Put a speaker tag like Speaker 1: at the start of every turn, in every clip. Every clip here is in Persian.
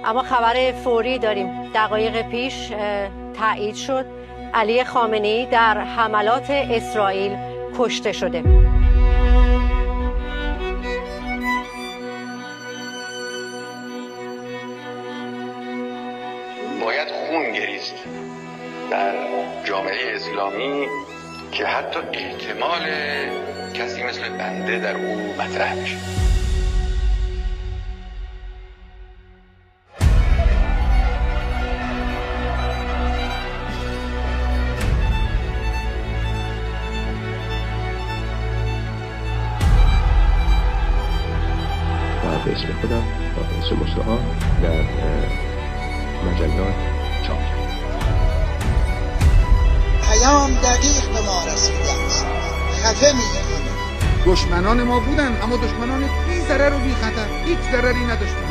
Speaker 1: اما خبر فوری داریم. دقایق پیش تایید شد علی خامنه‌ای در حملات اسرائیل کشته شده.
Speaker 2: باید خون گریست در جامعه اسلامی که حتی احتمال کسی مثل بنده در او مطرح بشه.
Speaker 3: به اسم خودم با اسم مستعار در مجلات چاپ کرد.
Speaker 4: پیام دقیق به ما رسیده است. خفه می‌کنیم.
Speaker 5: دشمنان ما بودن، اما دشمنان بی ضرر و بی خطر، هیچ ضرری نداشتن.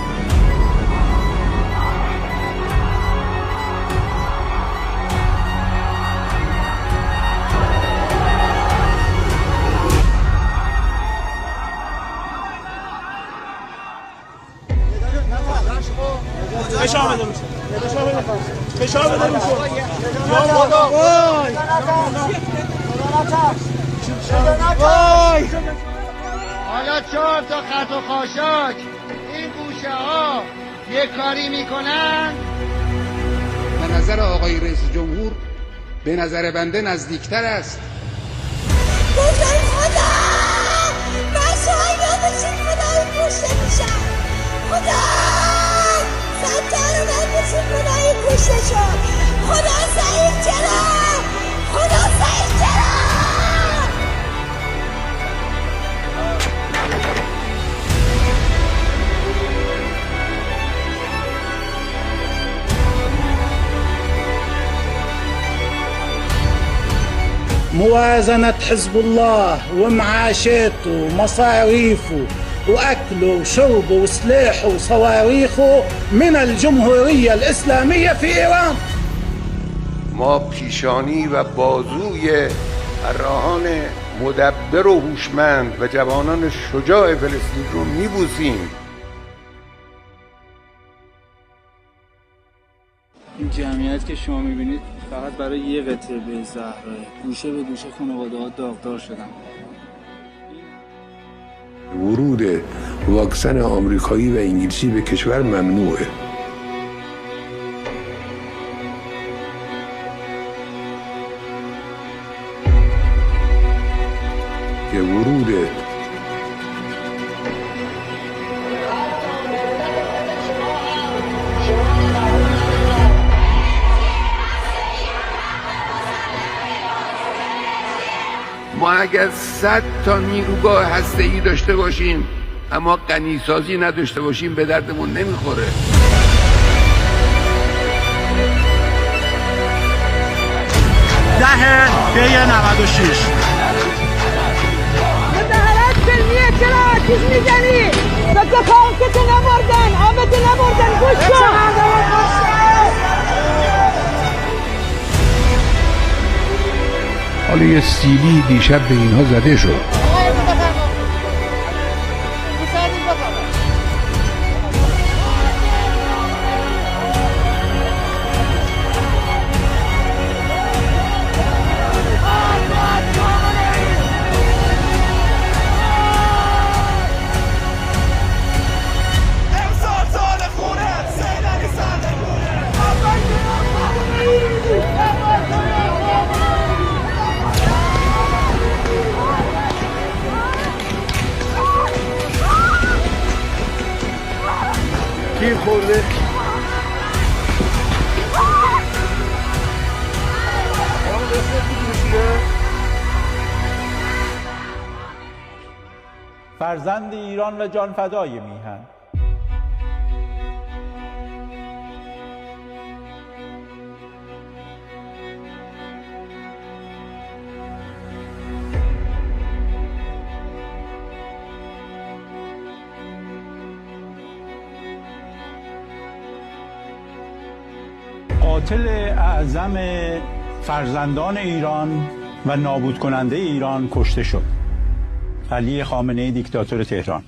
Speaker 6: فشار بده میشه. فشار بده میشه. یا خدا. وای. وای.
Speaker 4: حالا 4 تا خط و خاشاک این گوشه ها یه کاری میکنن.
Speaker 5: به نظر آقای رئیس جمهور به نظر بنده نزدیکتر است.
Speaker 7: گفتم خدا بچه های بابشین خدا کشته میشن. خدا ستار من بچین خدایی کشته شد. خدا سعید چرا؟ خدا سعید چرا؟
Speaker 6: موازنة حزب الله ومعاشاته ومصاريفه وأكله وشربه وسلاحه وصواريخه من الجمهورية الإسلامية في إيران.
Speaker 8: ما پیشانی و بازوی طراحان مدبر و هوشمند و جوانان شجاع فلسطین رو میبوسیم.
Speaker 9: این جمعیت که شما میبینید فقط برای یه قطعه به زهراه، گوشه به گوشه خانواده ها داغدار شدن.
Speaker 8: ورود واکسن آمریکایی و انگلیسی به کشور ممنوعه. که ورود ما اگر 100 تا نیروگاه هسته‌ای داشته باشیم اما غنیسازی نداشته باشیم به دردمون نمیخوره.
Speaker 6: ده دی 96
Speaker 7: متحرک سلمیه چرا آتیش میزنی؟ بکه پاکت نبردن آبت نبردن گوش کن.
Speaker 8: حالا یه سیلی دیشب به اینها زده شد.
Speaker 6: تیر خورده.
Speaker 10: فرزند ایران و جان فدای میهن. قاتل اعظم فرزندان ایران و نابود کننده ایران کشته شد. علی خامنه‌ای دیکتاتور تهران.